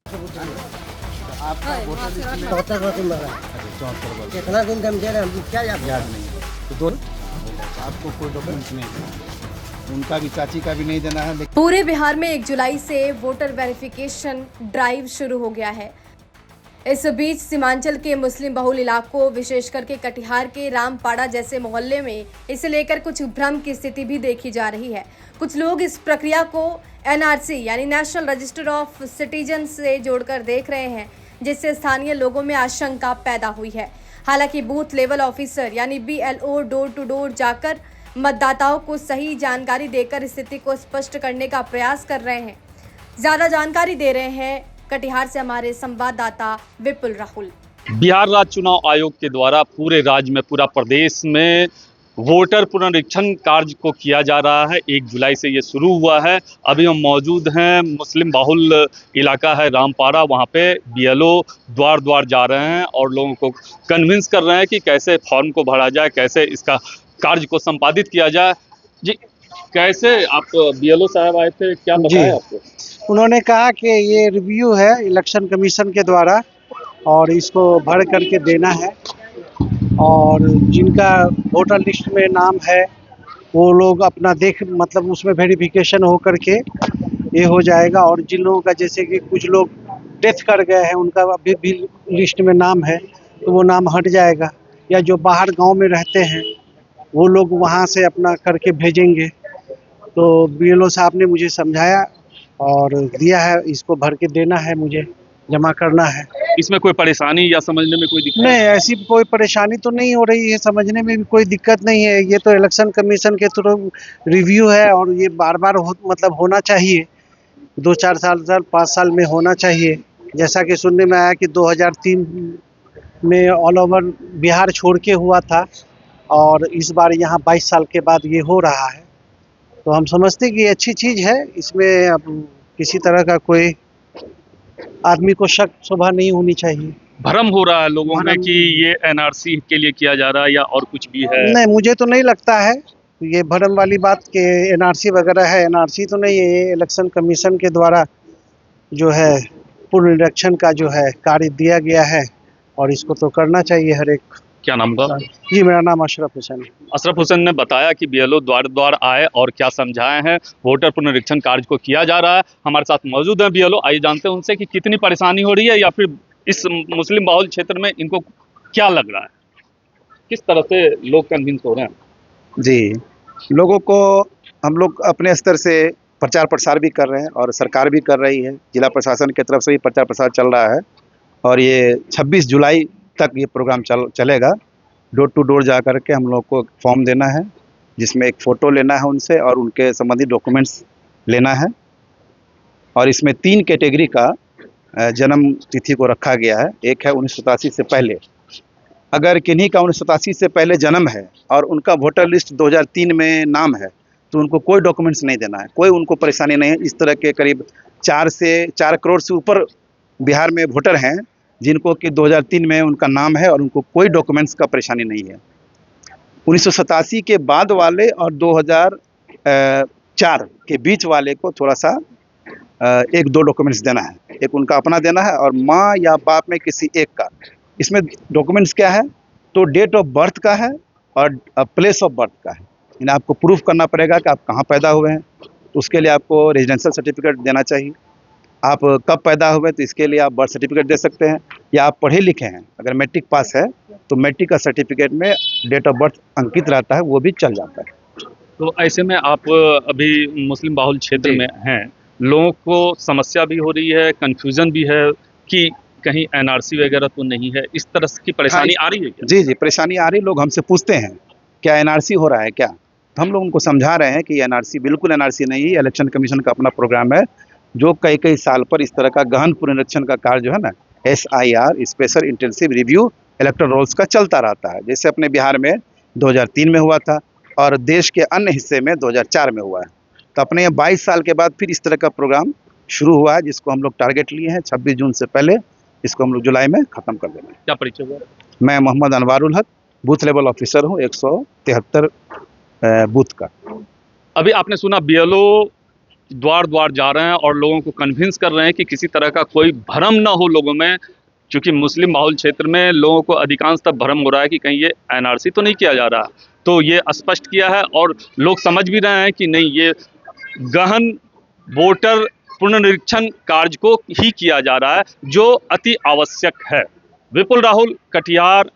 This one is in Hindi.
आपका वोटर लिस्ट में 74 वर्ष उम्र है। 74 वर्ष कितना दिन का दे रहे हैं, हम क्या याद याद नहीं है। तो दो आपको कोई डॉक्यूमेंट्स नहीं है, उनका भी चाची का भी नहीं देना है। लेकिन पूरे बिहार में 1 जुलाई से वोटर वेरिफिकेशन ड्राइव शुरू हो गया है। इस बीच सीमांचल के मुस्लिम बहुल इलाकों, विशेष करके कटिहार के रामपाड़ा जैसे मोहल्ले में इसे लेकर कुछ भ्रम की स्थिति भी देखी जा रही है। कुछ लोग इस प्रक्रिया को एनआरसी यानी नेशनल रजिस्टर ऑफ सिटीजन से जोड़कर देख रहे हैं, जिससे स्थानीय लोगों में आशंका पैदा हुई है। हालांकि बूथ लेवल ऑफिसर यानी BLO डोर टू डोर जाकर मतदाताओं को सही जानकारी देकर स्थिति को स्पष्ट करने का प्रयास कर रहे हैं। ज्यादा जानकारी दे रहे हैं कटिहार से हमारे संवाददाता विपुल राहुल। बिहार राज्य चुनाव आयोग के द्वारा पूरे राज्य में, पूरा प्रदेश में वोटर पुनरीक्षण कार्य को किया जा रहा है। 1 जुलाई से ये शुरू हुआ है। अभी हम मौजूद हैं, मुस्लिम बहुल इलाका है रामपाड़ा, वहाँ पे BLO द्वार द्वार जा रहे हैं और लोगों को कन्विंस कर रहे हैं कि कैसे फॉर्म को भरा जाए, कैसे इसका कार्य को संपादित किया जाए। जी, कैसे आप BLO साहब आए थे, क्या बताया आपको? उन्होंने कहा कि ये रिव्यू है इलेक्शन कमीशन के द्वारा और इसको भर करके देना है, और जिनका वोटर लिस्ट में नाम है वो लोग अपना मतलब उसमें वेरिफिकेशन हो करके ये हो जाएगा। और जिन लोगों का, जैसे कि कुछ लोग डेथ कर गए हैं, उनका अभी भी लिस्ट में नाम है तो वो नाम हट जाएगा, या जो बाहर गांव में रहते हैं वो लोग वहां से अपना करके भेजेंगे। तो BLO साहब ने मुझे समझाया और दिया है, इसको भर के देना है, मुझे जमा करना है। इसमें कोई परेशानी या समझने में कोई दिक्कत नहीं, ऐसी कोई परेशानी तो नहीं हो रही है, समझने में भी कोई दिक्कत नहीं है। ये तो इलेक्शन कमीशन के थ्रू रिव्यू है और ये बार बार मतलब होना चाहिए, 2-4 साल 5 साल में होना चाहिए। जैसा कि सुनने में आया कि 2003 में ऑल ओवर बिहार छोड़ के हुआ था और इस बार यहाँ 22 साल के बाद ये हो रहा है। तो हम समझते कि ये अच्छी चीज़ है, इसमें अब किसी तरह का कोई आदमी को शक शोभा नहीं होनी चाहिए। भ्रम हो रहा है लोगों में कि ये NRC के लिए किया जा रहा है या और कुछ भी है? नहीं, मुझे तो नहीं लगता है ये भ्रम वाली बात कि NRC वगैरह है। NRC तो नहीं है, ये इलेक्शन कमीशन के द्वारा जो है पुनरीक्षण का जो है कार्य दिया गया है और इसको तो करना चाहिए हर एक। क्या नाम था? जी, मेरा नाम अशरफ हुसैन है। अशरफ हुसैन ने बताया कि BLO द्वार द्वार आए और क्या समझाए हैं, वोटर पुनरीक्षण कार्य को किया जा रहा है। हमारे साथ मौजूद है BLO, आइए जानते हैं उनसे कि कितनी परेशानी हो रही है या फिर इस मुस्लिम बहुल क्षेत्र में इनको क्या लग रहा है, किस तरह से लोग कन्विंस हो रहे हैं? जी, लोगों को हम लोग अपने स्तर से प्रचार प्रसार भी कर रहे हैं और सरकार भी कर रही है, जिला प्रशासन की तरफ से भी प्रचार प्रसार चल रहा है। और ये 26 जुलाई तक ये प्रोग्राम चलेगा। डोर टू डोर जा कर के हम लोग को फॉर्म देना है, जिसमें एक फ़ोटो लेना है उनसे और उनके संबंधित डॉक्यूमेंट्स लेना है। और इसमें 3 कैटेगरी का जन्म तिथि को रखा गया है। एक है 1987 से पहले, अगर किन्हीं का 1987 से पहले जन्म है और उनका वोटर लिस्ट 2003 में नाम है तो उनको कोई डॉक्यूमेंट्स नहीं देना है, कोई उनको परेशानी नहीं है। इस तरह के करीब 4 करोड़ से ऊपर बिहार में वोटर हैं जिनको कि 2003 में उनका नाम है और उनको कोई डॉक्यूमेंट्स का परेशानी नहीं है। 1987 के बाद वाले और 2004 के बीच वाले को थोड़ा सा 1-2 डॉक्यूमेंट्स देना है। एक उनका अपना देना है और माँ या बाप में किसी एक का। इसमें डॉक्यूमेंट्स क्या है तो डेट ऑफ बर्थ का है और प्लेस ऑफ बर्थ का है। इन्हें आपको प्रूफ करना पड़ेगा कि आप कहाँ पैदा हुए हैं, तो उसके लिए आपको रेजिडेंशियल सर्टिफिकेट देना चाहिए। आप कब पैदा हुए तो इसके लिए आप बर्थ सर्टिफिकेट दे सकते हैं, या आप पढ़े लिखे हैं, अगर मैट्रिक पास है तो मैट्रिक का सर्टिफिकेट में डेट ऑफ बर्थ अंकित रहता है, वो भी चल जाता है। तो ऐसे में आप अभी मुस्लिम बहुल क्षेत्र में हैं, लोगों को समस्या भी हो रही है, कन्फ्यूजन भी है कि कहीं NRC वगैरह तो नहीं है, इस तरह की परेशानी आ रही है क्या? जी, परेशानी आ रही। लोग हमसे पूछते हैं क्या NRC हो रहा है क्या, तो हम लोग उनको समझा रहे हैं कि NRC बिल्कुल NRC नहीं है। इलेक्शन कमीशन का अपना प्रोग्राम है जो कई साल पर इस तरह का गहन पुनरीक्षण का कार्य जो है ना, SIR special intensive review electoral rolls का चलता रहता है। जैसे अपने बिहार में 2003 में हुआ था और देश के अन्य हिस्से में 2004 में हुआ है। तो अपने यहाँ 22 साल के बाद फिर इस तरह का प्रोग्राम शुरू हुआ है, जिसको हम लोग टारगेट लिए हैं 26 जून से पहले इसको हम लोग जुलाई में ख़त्म कर देना है। क्या परिचय हुआ? मैं मोहम्मद अनवारुल हक बूथ लेवल ऑफिसर हूँ 173 बूथ का। अभी आपने सुना BLO द्वार द्वार जा रहे हैं और लोगों को कन्विंस कर रहे हैं कि किसी तरह का कोई भ्रम ना हो लोगों में, क्योंकि मुस्लिम बाहुल क्षेत्र में लोगों को अधिकांशतः भ्रम हो रहा है कि कहीं ये एनआरसी तो नहीं किया जा रहा। तो ये स्पष्ट किया है और लोग समझ भी रहे हैं कि नहीं, ये गहन वोटर पुनर्निरीक्षण कार्य को ही किया जा रहा है, जो अति आवश्यक है। विपुल राहुल, कटिहार।